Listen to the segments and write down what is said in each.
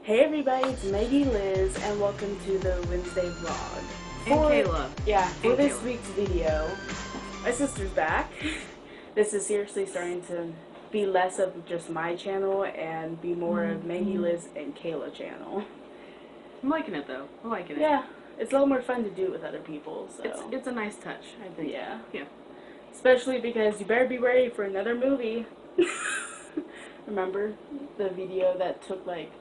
Hey everybody, it's Meggilizzz and welcome to the Wednesday vlog. And Kayla. For this week's video, my sister's back. This is seriously starting to be less of just my channel and be more of Meggilizzz and Kayla channel. I'm liking it though. I'm liking it. Yeah, it's a lot more fun to do with other people, so. It's a nice touch, I think. Yeah. Yeah. Especially because you better be ready for another movie. Remember the video that took like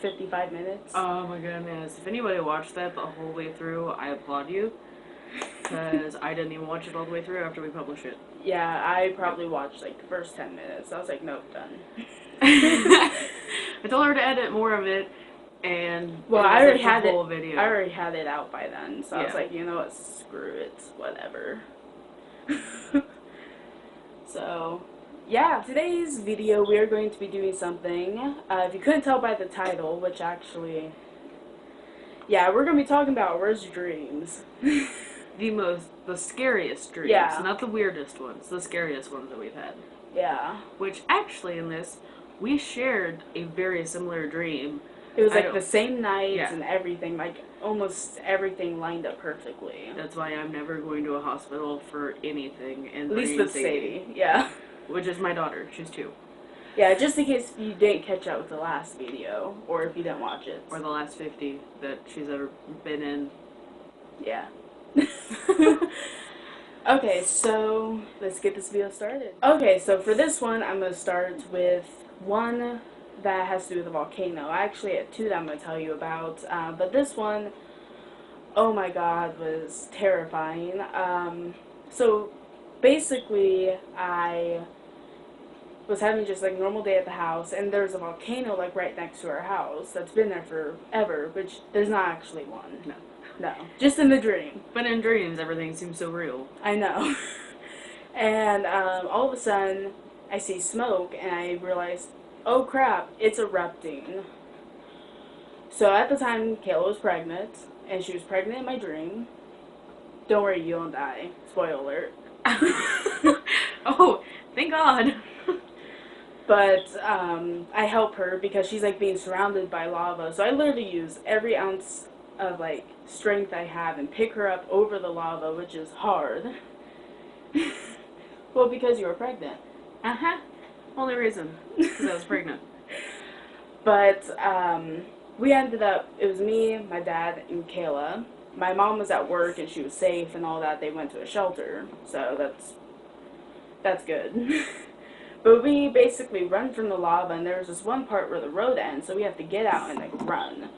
55 minutes? Oh my goodness. If anybody watched that the whole way through, I applaud you. Because I didn't even watch it all the way through after we published it. Yeah, I probably watched like the first 10 minutes. I was like, nope, done. I told her to edit more of it, and well, I already had whole video. I already had it out by then, so yeah. I was like, you know what, screw it, whatever. So, yeah, today's video we are going to be doing something. If you couldn't tell by the title, which actually, yeah, we're going to be talking about worst dreams. The scariest dreams. Yeah. Not the weirdest ones, the scariest ones that we've had. Yeah. Which actually in this, we shared a very similar dream. It was like the same night yeah. and everything, like almost everything lined up perfectly. That's why I'm never going to a hospital for anything. And at least with Sadie, yeah. Which is my daughter. She's 2. Yeah, just in case you didn't catch up with the last video, or if you didn't watch it. Or the last 50 that she's ever been in. Yeah. Okay, so let's get this video started. Okay, so for this one, I'm going to start with one that has to do with a volcano. I actually had 2 that I'm going to tell you about, but this one, oh my god, was terrifying. So basically, I was having just like a normal day at the house, and there's a volcano like right next to our house that's been there forever, which there's not actually one. No, just in the dream. But in dreams, everything seems so real. I know. And all of a sudden, I see smoke, and I realize, oh crap, it's erupting. So at the time, Kayla was pregnant, and she was pregnant in my dream. Don't worry, you don't die. Spoiler alert. Oh, thank God. But I help her because she's like being surrounded by lava. So I literally use every ounce of like strength I have and pick her up over the lava, which is hard. Well, because you were pregnant. Uh-huh. Only reason. Because I was pregnant. But we ended up, it was me, my dad, and Kayla. My mom was at work and she was safe and all that. They went to a shelter. So that's good. But we basically run from the lava, and there's this one part where the road ends, so we have to get out and like run.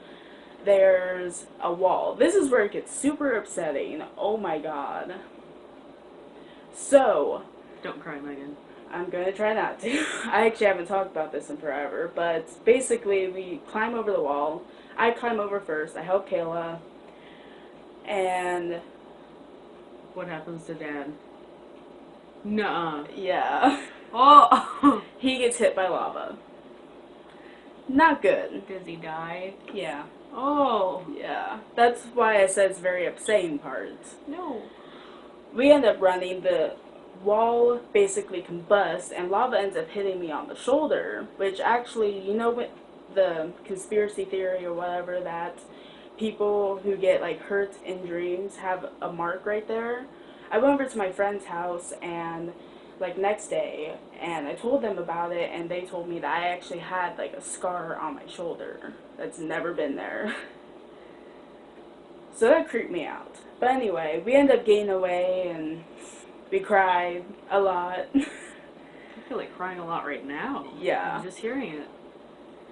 There's a wall. This is where it gets super upsetting. Oh my god. So, don't cry, Megan. I'm gonna try not to. I actually haven't talked about this in forever, but basically we climb over the wall. I climb over first. I help Kayla. And what happens to Dad? Nuh-uh. Yeah. Oh! He gets hit by lava. Not good. Does he die? Yeah. Oh. Yeah. That's why I said it's very upsetting part. No. We end up running. The wall basically combusts, and lava ends up hitting me on the shoulder, which actually, you know what the conspiracy theory or whatever that people who get like hurt in dreams have a mark right there? I went over to my friend's house and like next day, and I told them about it, and they told me that I actually had like a scar on my shoulder that's never been there. So that creeped me out. But anyway, we end up getting away, and we cried a lot. I feel like crying a lot right now. Yeah. I'm just hearing it.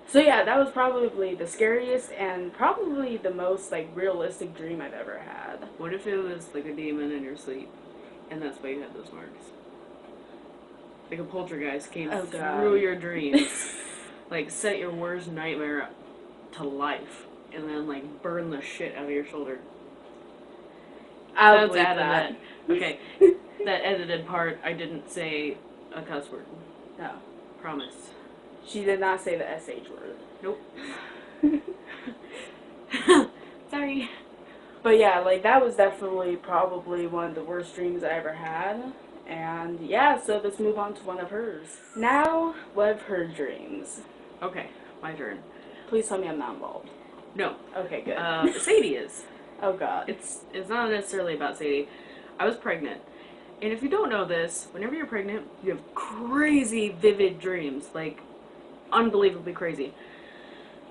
So yeah, that was probably the scariest and probably the most like realistic dream I've ever had. What if it was like a demon in your sleep, and that's why you had those marks? Like a poltergeist came through your dreams, like set your worst nightmare to life, and then like burn the shit out of your shoulder. I'll believe that. Okay, that edited part, I didn't say a cuss word. No. Promise. She did not say the SH word. Nope. Sorry. But yeah, like that was definitely probably one of the worst dreams I ever had. And yeah, so let's move on to one of hers. Now, one of her dreams. Okay, my turn. Please tell me I'm not involved. No. Okay, good. Sadie is. Oh, God. It's not necessarily about Sadie. I was pregnant. And if you don't know this, whenever you're pregnant, you have crazy vivid dreams. Like, unbelievably crazy.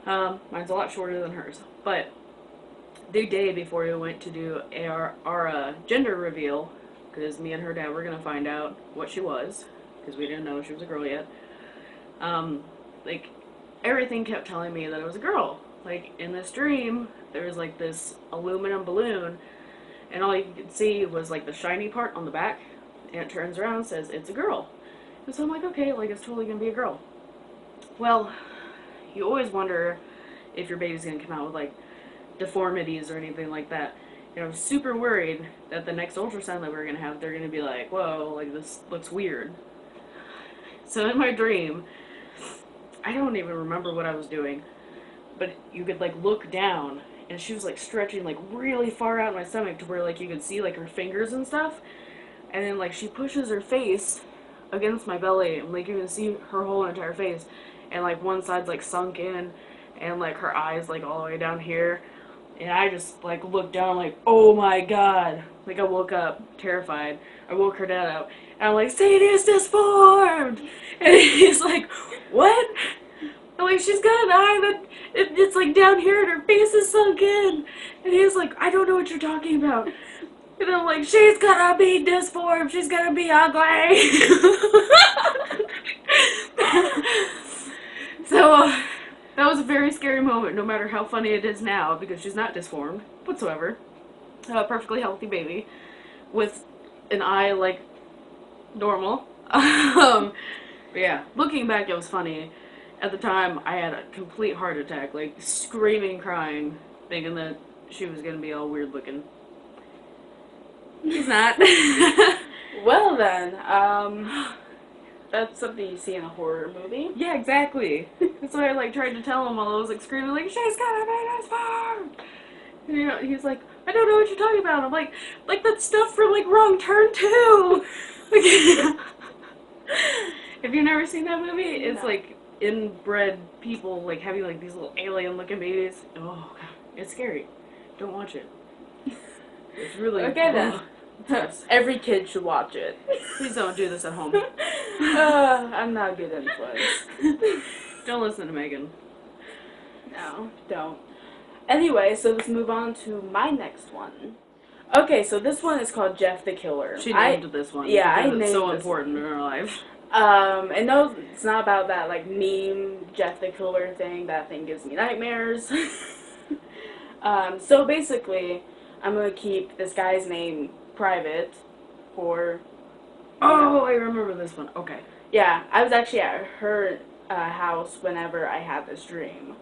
Mine's a lot shorter than hers. But the day before we went to do our gender reveal, because me and her dad were going to find out what she was, because we didn't know she was a girl yet, like, everything kept telling me that it was a girl. Like, in this dream, there was, like, this aluminum balloon, and all you could see was, like, the shiny part on the back, and it turns around and says, it's a girl. And so I'm like, okay, like, it's totally gonna be a girl. Well, you always wonder if your baby's gonna come out with, like, deformities or anything like that. And I was super worried that the next ultrasound that we were gonna have, they're gonna be like, whoa, like, this looks weird. So in my dream, I don't even remember what I was doing, but you could, like, look down, and she was, like, stretching, like, really far out in my stomach to where, like, you could see, like, her fingers and stuff, and then, like, she pushes her face against my belly, and, like, you can see her whole entire face, and, like, one side's, like, sunk in, and, like, her eyes, like, all the way down here, and I just, like, looked down, like, oh my God, like, I woke up terrified. I woke her dad up, and I'm like, Sadie is disformed, and he's like, what? I'm like, she's got an eye that it's like down here and her face is sunk in. And he's like, I don't know what you're talking about. And I'm like, she's gonna be disformed. She's gonna be ugly. So that was a very scary moment, no matter how funny it is now, because she's not disformed whatsoever. A perfectly healthy baby with an eye like normal. But yeah, looking back, it was funny. At the time, I had a complete heart attack, like screaming, crying, thinking that she was gonna be all weird looking. She's not. Well then, that's something you see in a horror movie. Yeah, exactly. That's why I like tried to tell him while I was like screaming, like, she's gonna be disformed. And you know, he's like, I don't know what you're talking about. I'm like that stuff from like Wrong Turn 2. Like, have you never seen that movie? It's No. like inbred people like having like these little alien looking babies. Oh God, it's scary. Don't watch it. It's really Okay then. Every kid should watch it. Please don't do this at home. I'm not a good influence. Don't listen to Megan. No, don't. Anyway, so let's move on to my next one. Okay, so this one is called Jeff the Killer. She named this one. Yeah, I because named it's so this important in her life. And no, it's not about that, like, meme Jeff the Killer thing. That thing gives me nightmares. So basically, I'm gonna keep this guy's name private for... Oh, I remember this one. Okay. Yeah, I was actually at her house whenever I had this dream.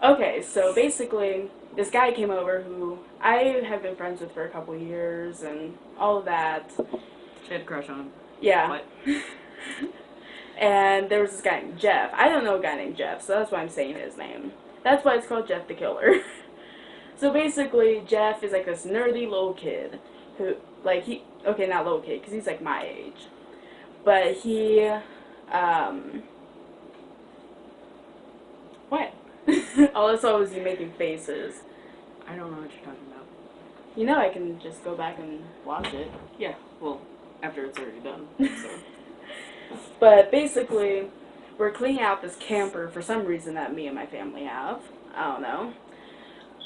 Okay, so basically, this guy came over who I have been friends with for a couple years and all of that. She had a crush on him. Yeah. What? And there was this guy named Jeff. I don't know a guy named Jeff, so that's why I'm saying his name. That's why it's called Jeff the Killer. So basically, Jeff is like this nerdy little kid who, like, okay, not little kid, because he's like my age. But he, what? All I saw was you making faces. I don't know what you're talking about. You know I can just go back and watch it. Yeah, well, after it's already done. So. But basically, we're cleaning out this camper for some reason that me and my family have. I don't know.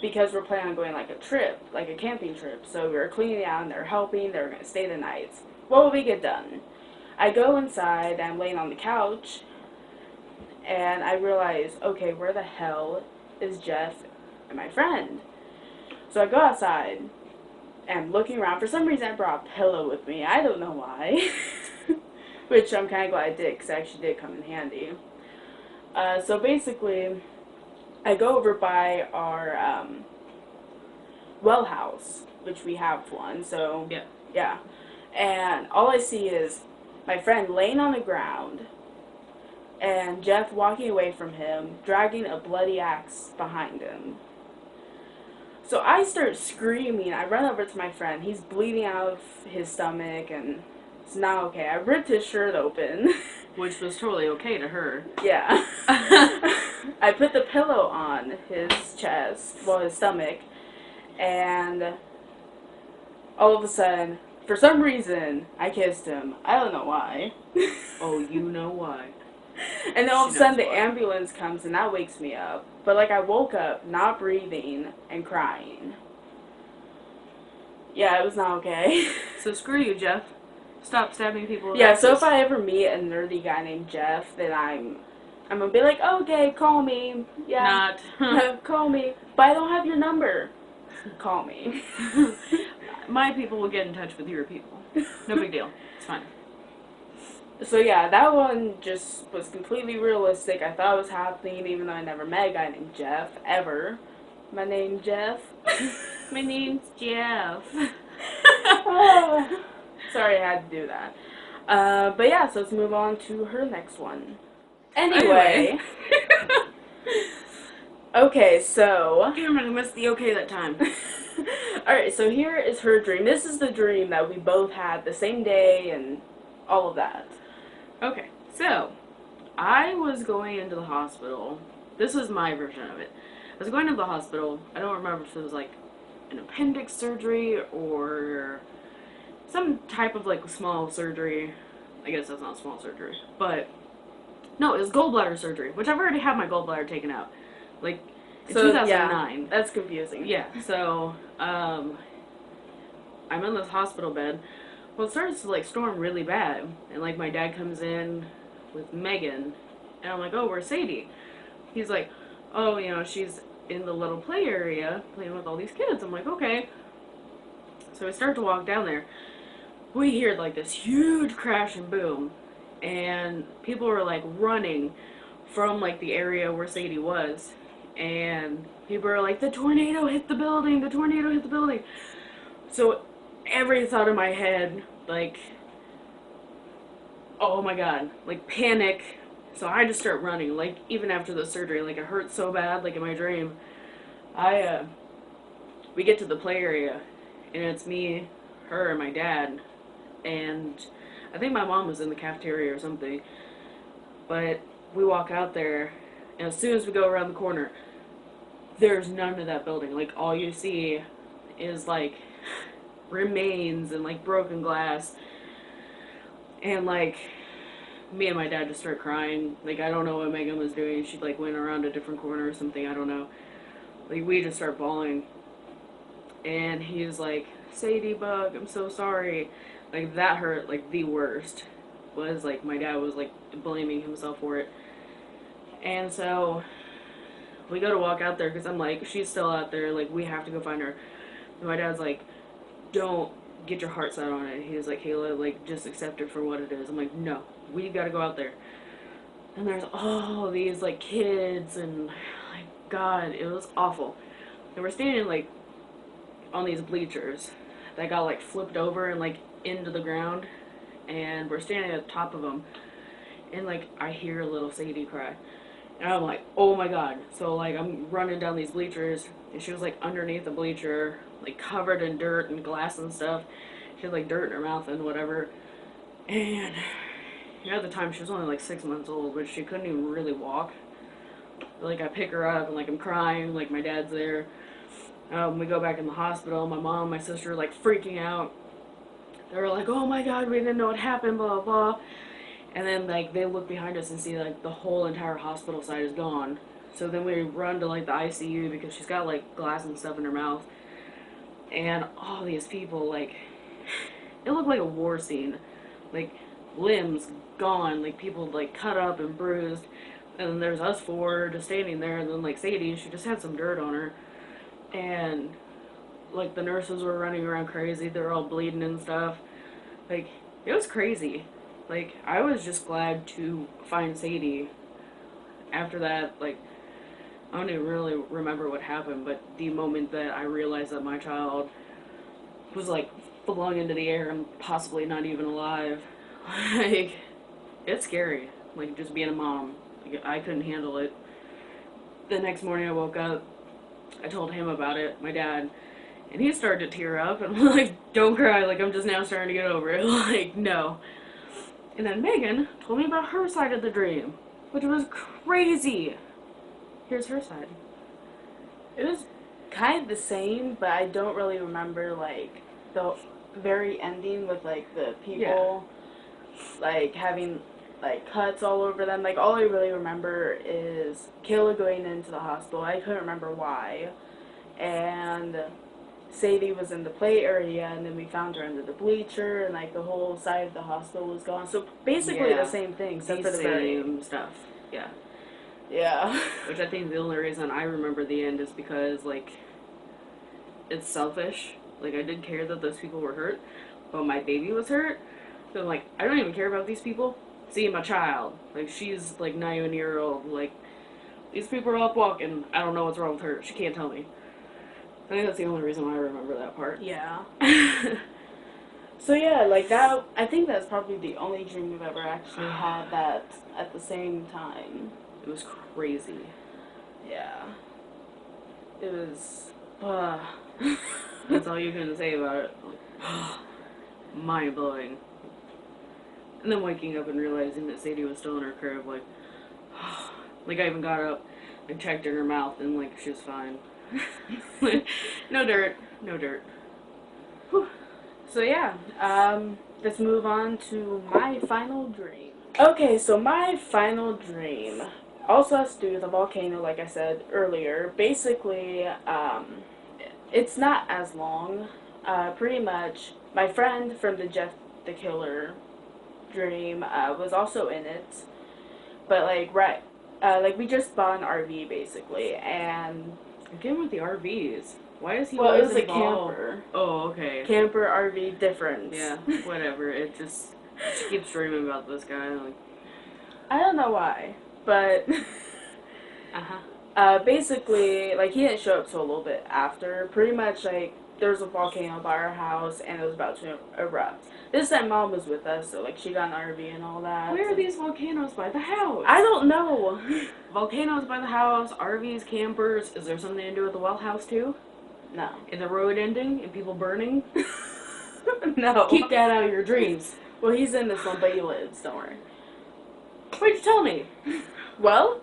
Because we're planning on going like a trip, like a camping trip. So we were cleaning it out and they're helping. They were going to stay the night. What will we get done? I go inside, I'm laying on the couch, and I realize, okay, where the hell is Jeff and my friend? So I go outside, and I'm looking around. For some reason, I brought a pillow with me. I don't know why. Which I'm kind of glad I did, because it actually did come in handy. So basically, I go over by our well house, which we have one. So yeah. And all I see is my friend laying on the ground, and Jeff walking away from him, dragging a bloody axe behind him. So I start screaming. I run over to my friend. He's bleeding out of his stomach, and It's not okay. I ripped his shirt open. Which was totally okay to her. Yeah. I put the pillow on his chest, well, his stomach, and all of a sudden, for some reason, I kissed him. I don't know why. Oh, you know why. And then all of a sudden, the ambulance comes, and that wakes me up. But, like, I woke up not breathing and crying. Yeah, it was not okay. So screw you, Jeff. Stop stabbing people. Yeah, so if I ever meet a nerdy guy named Jeff, then I'm gonna be like, okay, call me. Yeah. Not. Call me. But I don't have your number. Call me. My people will get in touch with your people. No big deal. It's fine. So yeah, that one just was completely realistic. I thought it was happening even though I never met a guy named Jeff, ever. My name's Jeff. My name's Jeff. Sorry I had to do that. But yeah, so let's move on to her next one. Anyway. Okay, so... Damn it, I missed the okay that time. Alright, so here is her dream. This is the dream that we both had the same day and all of that. Okay, so I was going into the hospital. This was my version of it. I was going to the hospital. I don't remember if it was like an appendix surgery or some type of like small surgery. I guess that's not small surgery, but no, it was gallbladder surgery, which I've already had my gallbladder taken out, like in 2009. Yeah, that's confusing. Yeah, so I'm in this hospital bed. Well, it starts to like storm really bad, and like my dad comes in with Megan, and I'm like, oh, where's Sadie? He's like, oh, you know, she's in the little play area playing with all these kids. I'm like, okay. So we start to walk down there. We hear like this huge crash and boom, and people were like running from like the area where Sadie was, and people are like, the tornado hit the building, the tornado hit the building. So every thought in my head, like, oh my god, like panic. So I just start running, like even after the surgery, like it hurt so bad, like in my dream. We get to the play area, and it's me, her, and my dad, and I think my mom was in the cafeteria or something. But we walk out there, and as soon as we go around the corner, there's none of that building. Like all you see is like remains and like broken glass, and like me and my dad just start crying. Like I don't know what Megan was doing. She like went around a different corner or something, I don't know. Like we just start bawling, and he's like, Sadie Bug, I'm so sorry. Like that hurt like the worst. Was like my dad was like blaming himself for it. And so we go to walk out there because I'm like, she's still out there, like we have to go find her. And my dad's like, don't get your heart set on it. He was like, Kayla, like just accept it for what it is. I'm like, no, we gotta go out there. And there's all these like kids, and like god, it was awful. And we're standing like on these bleachers that got like flipped over and like into the ground, and we're standing at the top of them, and like I hear little Sadie cry, and I'm like, oh my god. So like I'm running down these bleachers, and she was like underneath the bleacher, like covered in dirt and glass and stuff. She had like dirt in her mouth and whatever. And at the time she was only like 6 months old, but she couldn't even really walk. But, like I pick her up, and like I'm crying, like my dad's there. We go back in the hospital. My mom, my sister are like freaking out. They were like, oh my god, we didn't know what happened, blah, blah, blah. And then like they look behind us and see like the whole entire hospital side is gone. So then we run to like the ICU because she's got like glass and stuff in her mouth. And all these people, like, it looked like a war scene. Like, limbs gone, like people like cut up and bruised. And then there's us four just standing there, and then like Sadie, she just had some dirt on her. And like the nurses were running around crazy, they were all bleeding and stuff. Like, it was crazy. Like, I was just glad to find Sadie. After that, like, I don't even really remember what happened, but the moment that I realized that my child was like flung into the air and possibly not even alive, like, it's scary. Like, just being a mom, like, I couldn't handle it. The next morning I woke up, I told him about it, my dad, And he started to tear up, and I'm like, don't cry, like, I'm just now starting to get over it. Like, no. And then Megan told me about her side of the dream, which was crazy. Here's her side. It was kind of the same, but I don't really remember, like, the very ending with, like, the people, like, having, like, cuts all over them. Like, all I really remember is Kayla going into the hospital. I couldn't remember why. And Sadie was in the play area, and then we found her under the bleacher, and, like, the whole side of the hospital was gone. So, basically the same thing, except for the same stuff. Yeah. Yeah. Which I think the only reason I remember the end is because, like, it's selfish. Like, I did care that those people were hurt, but my baby was hurt. So I'm like, I don't even care about these people. See, my child. Like, she's, like, 9 years old. Like, these people are up walking. I don't know what's wrong with her. She can't tell me. I think that's the only reason why I remember that part. Yeah. So, yeah, like, that, I think that's probably the only dream we've ever actually had that at the same time. It was crazy. Yeah. It was, That's all you can say about it. Like, mind-blowing. And then waking up and realizing that Sadie was still in her crib, like, like I even got up and checked in her mouth, and, like, she was fine. Like, no dirt. No dirt. Whew. So, yeah, let's move on to my final dream. Okay, so my final dream also has to do with a volcano, like I said earlier. Basically, it's not as long. Pretty much, my friend from the Jeff the Killer dream was also in it. But, like, like, we just bought an RV, basically, and... Again with the RVs. Why is he Well, it always was involved? a camper. Oh, okay. Camper, RV, difference. Yeah, whatever. It just... She keeps dreaming about this guy, like... I don't know why, but... Basically, like, he didn't show up till a little bit after. Pretty much, like, there was a volcano by our house, and it was about to erupt. This time, Mom was with us, so, like, she got an RV and all that. Where are these volcanoes by the house? I don't know. Volcanoes by the house, RVs, campers. Is there something to do with the well house, too? No. And the road ending and people burning? No. Keep that out of your dreams. Well, he's in this one, but he lives. Don't worry. Why'd you tell me? Well...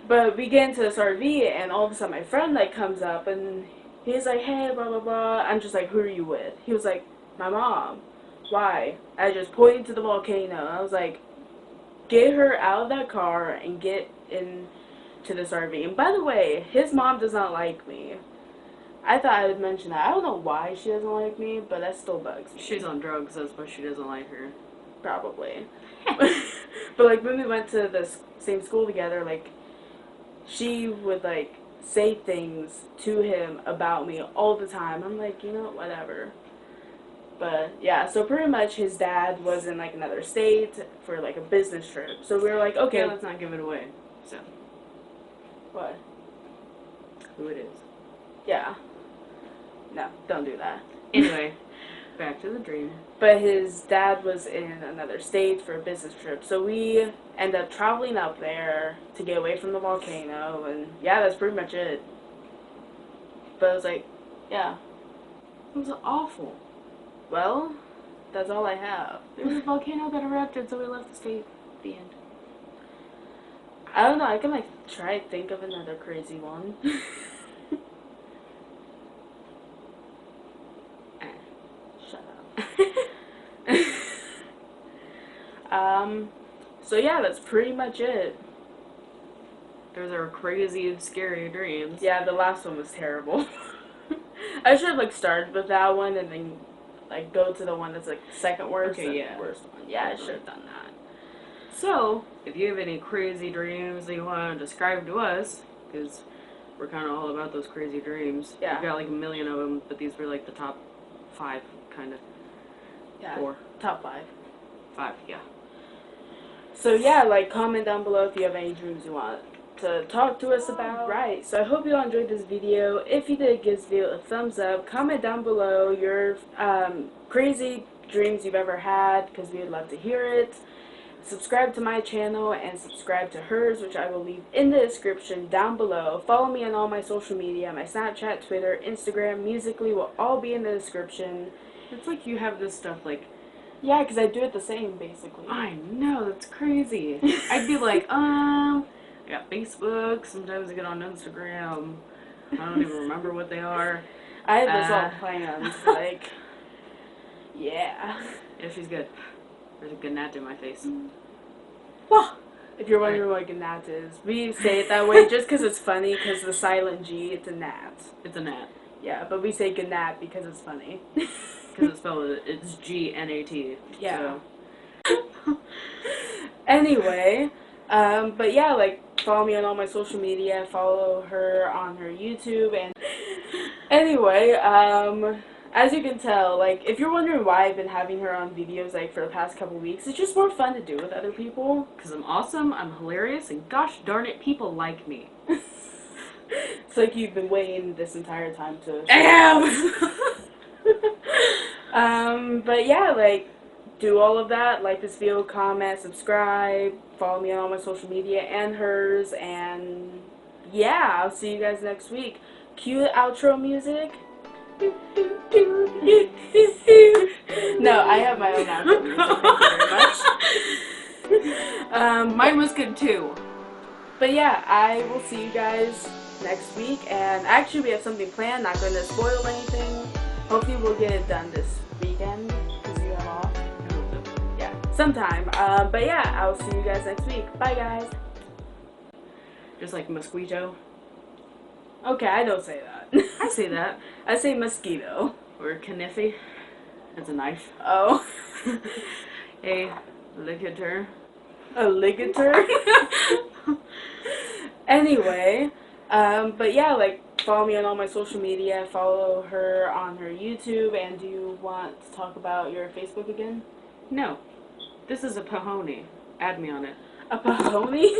But we get into this RV, and all of a sudden my friend, like, comes up, and he's like, hey, blah, blah, blah. I'm just like, who are you with? He was like, my mom. Why? I just pointed to the volcano. I was like, get her out of that car and get into this RV. And by the way, his mom does not like me. I thought I would mention that. I don't know why she doesn't like me, but that still bugs me. She's on drugs, that's why she doesn't like her. Probably. But, like, when we went to the same school together, like, she would, like, say things to him about me all the time. I'm like, you know, whatever. But, yeah, so pretty much his dad was in, like, another state for, like, a business trip. So we were like, okay. Let's not give it away. So. What? Who it is. Yeah. No, don't do that. Anyway, back to the dream. But his dad was in another state for a business trip. So we end up traveling up there to get away from the volcano. And, yeah, that's pretty much it. But I was like, yeah. It was awful. Well, that's all I have. There was a volcano that erupted, so we left the state. The end. I don't know. I can, like, try to think of another crazy one. Shut up. So yeah, that's pretty much it. Those are crazy, scary dreams. Yeah, the last one was terrible. I should have, like, started with that one and then, like, go to the one that's, like, second worst. Okay, yeah. Worst one. Yeah, I should have done that. So, if you have any crazy dreams that you want to describe to us, because we're kind of all about those crazy dreams. Yeah. We've got, like, a million of them, but these were, like, the top 5, kind of. Yeah. 4. Top 5. 5, yeah. So yeah, like, comment down below if you have any dreams you want to talk to us about. Right, so I hope you all enjoyed this video. If you did, give this video a thumbs up. Comment down below your crazy dreams you've ever had, because we would love to hear it. subscribe to my channel and subscribe to hers, which I will leave in the description down below. Follow me on all my social media. My Snapchat, Twitter, Instagram, Musical.ly will all be in the description. It's like you have this stuff like... Yeah, because I do it the same, basically. I know, that's crazy. I'd be like, I got Facebook, sometimes I get on Instagram. I don't even remember what they are. I have this all planned, like, yeah. Yeah, she's good. There's a gnat in my face. Well, if you're wondering what a gnat is, we say it that way just because it's funny, because the silent G, it's a gnat. It's a gnat. Yeah, but we say gnat because it's funny. Because it's spelled, it's G-N-A-T. Yeah. So. Anyway, but yeah, like, follow me on all my social media, follow her on her YouTube, and anyway, as you can tell, like, if you're wondering why I've been having her on videos, like, for the past couple weeks, it's just more fun to do with other people. Because I'm awesome, I'm hilarious, and gosh darn it, people like me. It's like you've been waiting this entire time to... I am! But yeah, like, do all of that, like this video, comment, subscribe, follow me on all my social media and hers, and yeah, I'll see you guys next week. Cue the outro music. No, I have my own outro music, thank you very much. Mine was good too. But yeah, I will see you guys next week, and actually we have something planned, not going to spoil anything. Hopefully we'll get it done this weekend, because you have off. Yeah, sometime. But yeah, I'll see you guys next week. Bye guys. Just like mosquito. Okay, I don't say that. I say that. I say mosquito. Or kniffy. That's a knife. Oh. A ligator. A ligator? Anyway, but yeah, like, follow me on all my social media, follow her on her YouTube, and do you want to talk about your Facebook again? No. This is a pahoni. Add me on it. A pahoni?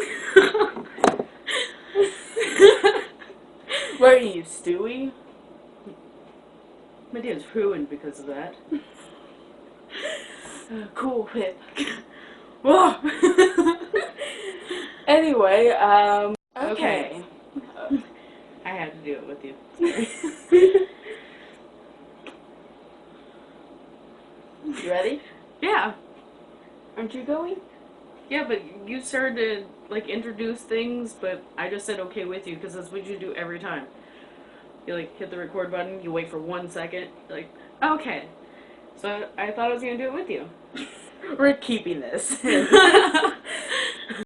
What are you, Stewie? My day's ruined because of that. Cool whip. Whoa! Anyway, okay. I had to do it with you. You ready? Yeah. Aren't you going? Yeah, but you started to, like, introduce things, but I just said okay with you, because that's what you do every time. You, like, hit the record button, you wait for 1 second, like, okay. So I thought I was going to do it with you. We're keeping this.